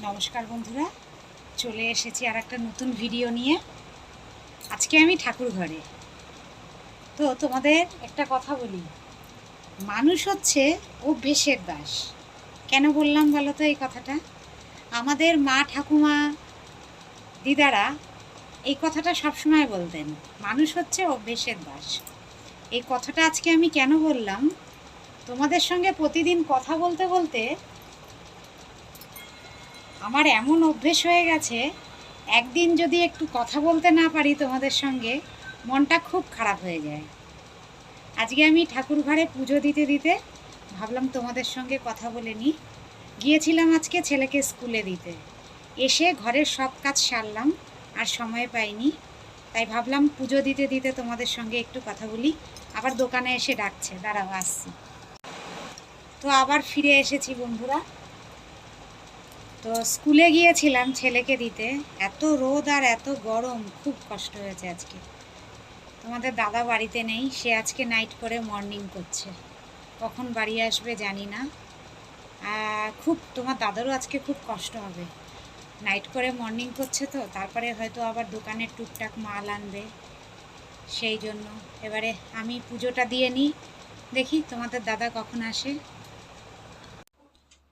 নমস্কার বন্ধুরা, চলে এসেছি আর একটা নতুন ভিডিও নিয়ে। আজকে আমি ঠাকুর ঘরে। তো তোমাদের একটা কথা বলি, মানুষ হচ্ছে অভ্যেসের দাস। কেন বললাম বলো তো এই কথাটা? আমাদের মা ঠাকুমা দিদারা এই কথাটা সবসময় বলতেন, মানুষ হচ্ছে অভ্যেসের দাস। এই কথাটা আজকে আমি কেন বললাম, তোমাদের সঙ্গে প্রতিদিন কথা বলতে বলতে আমার এমন অভ্যেস হয়ে গেছে, একদিন যদি একটু কথা বলতে না পারি তোমাদের সঙ্গে, মনটা খুব খারাপ হয়ে যায়। আজকে আমি ঠাকুর ঘরে পুজো দিতে দিতে ভাবলাম তোমাদের সঙ্গে কথা বলে নিই। গিয়েছিলাম আজকে ছেলেকে স্কুলে দিতে, এসে ঘরের সব কাজ সারলাম, আর সময় পাইনি। তাই ভাবলাম পুজো দিতে দিতে তোমাদের সঙ্গে একটু কথা বলি। আবার দোকানে এসে ডাকছে, দাঁড়াও আসছি। তো আবার ফিরে এসেছি বন্ধুরা। তো স্কুলে গিয়েছিলাম ছেলেকে দিতে, এত রোদ আর এত গরম, খুব কষ্ট হয়েছে আজকে। তোমাদের দাদা বাড়িতে নেই, সে আজকে নাইট করে মর্নিং করছে, কখন বাড়ি আসবে জানি না। খুব তোমার দাদারও আজকে খুব কষ্ট হবে, নাইট করে মর্নিং করছে, তো তারপরে হয়তো আবার দোকানের টুকটাক মাল আনবে, সেই জন্য এবারে আমি পুজোটা দিয়ে নিই, দেখি তোমাদের দাদা কখন আসে।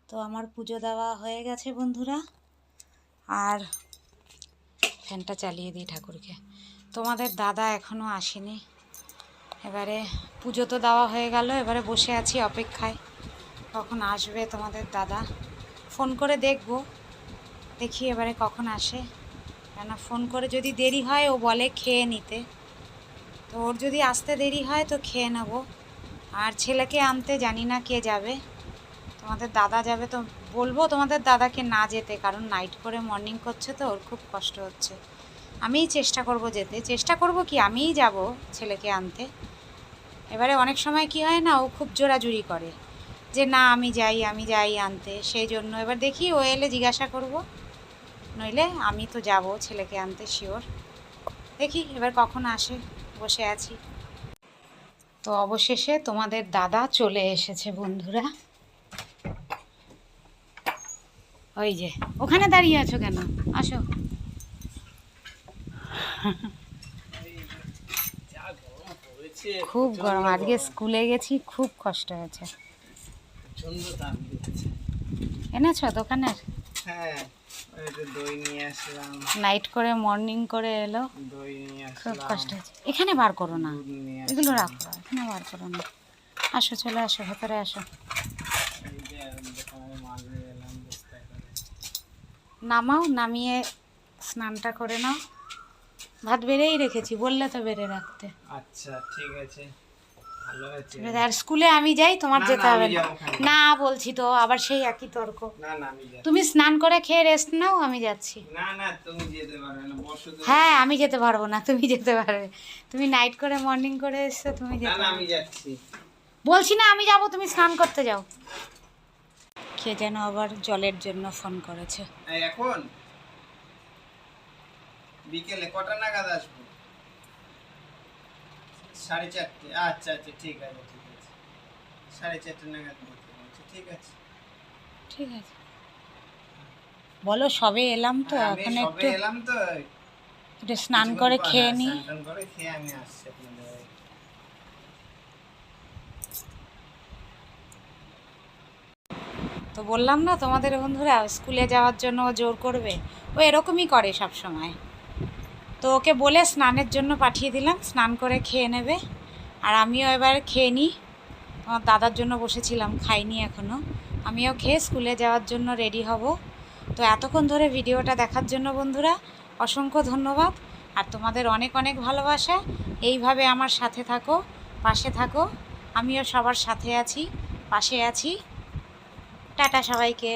তো আমার পুজো দেওয়া হয়ে গেছে বন্ধুরা, আর ফ্যানটা চালিয়ে দিই ঠাকুরকে। তোমাদের দাদা এখনও আসেনি। এবারে পুজো তো দেওয়া হয়ে গেল, এবারে বসে আছি অপেক্ষায় কখন আসবে তোমাদের দাদা। ফোন করে দেখি এবারে কখন আসে। কেন ফোন করে যদি দেরি হয়, ও বলে খেয়ে নিতে, তো ওর যদি আসতে দেরি হয় তো খেয়ে নেব। আর ছেলেকে আনতে জানি না কে যাবে, তোমাদের দাদা যাবে তো বলবো তোমাদের দাদাকে না যেতে, কারণ নাইট করে মর্নিং করছে তো ওর খুব কষ্ট হচ্ছে। আমিই চেষ্টা করব যেতে, চেষ্টা করব কি আমিই যাব ছেলেকে আনতে। এবারে অনেক সময় কি হয় না, ও খুব জোরাজুরি করে যে না আমি যাই আনতে, সেই জন্য এবার দেখি ও এলে জিজ্ঞাসা করব, নইলে আমি তো যাব ছেলেকে আনতে শিওর। দেখি এবার কখন আসে, বসে আছি। তো অবশেষে তোমাদের দাদা চলে এসেছে বন্ধুরা। ওই যে ওখানে দাঁড়িয়ে আছো কেন, আসো। খুব গরম, আজকে স্কুলে গেছি, খুব কষ্ট হয়েছে। এনেছো দোকানের? হ্যাঁ, দই নিয়ে আসলাম, নাইট করে মর্নিং করে এলো, দই নিয়ে খুব আসলাম, কষ্ট হয়েছে। এখানে বার করো না, দুধ নিয়ে এগুলো আসলাম। রাখো, এখানে বার করো না। আসো, চলে আসো, ভেতরে আসো। এই যে দোকানে মাল নিয়ে এলাম বস্তায় করে। নামাও, নামিয়ে স্নানটা করে নাও। ভাত বেড়েই রেখেছি, বললে তো বেড়ে রাখতে। আচ্ছা ঠিক আছে, ভালো আছে। আর স্কুলে আমি যাই, তোমার না, যেতে না, হবে আমি না। যাবো ওখানে। না বলছি তো, আবার সেই একই তর্ক। না না আমি যাচ্ছি। তুমি স্নান করে খেয়ে রেস্ট নাও, আমি যাচ্ছি। না না তুমি যেতে পারবে না, বসো তো। হ্যাঁ, আমি যেতে পারবো না, তুমি যেতে পারবে। তুমি নাইট করে মর্নিং করে এসছো, তুমি না যেতে না পারবে। আমি যাচ্ছি। বলছি না আমি যাব, তুমি স্নান করতে যাও। কে যেন আবার জলের জন্য ফোন করেছে। এই এখন বিকেলে কটা নাগাদ আসবো? 4:30। আচ্ছা আচ্ছা ঠিক আছে ঠিক আছে, 4:30 নাগাদ বলতে বলছি। ঠিক আছে ঠিক আছে, বলো সবে এলাম তো, হ্যাঁ, আমি এখন সবে একটু এলাম তো, একটু স্নান কিছুক্ষণ করে পর, খেয়ে হ্যাঁ, নি। স্নান টান করে খেয়ে আমি আসছি আপনাদের বাড়ি। তো বললাম না তোমাদের বন্ধুরা, স্কুলে যাওয়ার জন্য ও জোর করবে, ও এরকমই করে সব সময়। তো ওকে বলে স্নানের জন্য পাঠিয়ে দিলাম, স্নান করে খেয়ে নেবে। আর আমিও এবার খেয়ে নিই, আমার দাদার জন্য বসেছিলাম, খাইনি এখনও। আমিও খেয়ে স্কুলে যাওয়ার জন্য রেডি হব। তো এতক্ষণ ধরে ভিডিওটা দেখার জন্য বন্ধুরা অসংখ্য ধন্যবাদ, আর তোমাদের অনেক অনেক ভালোবাসা। এইভাবে আমার সাথে থাকো, পাশে থাকো, আমিও সবার সাথে আছি, পাশে আছি। টাটা সবাইকে।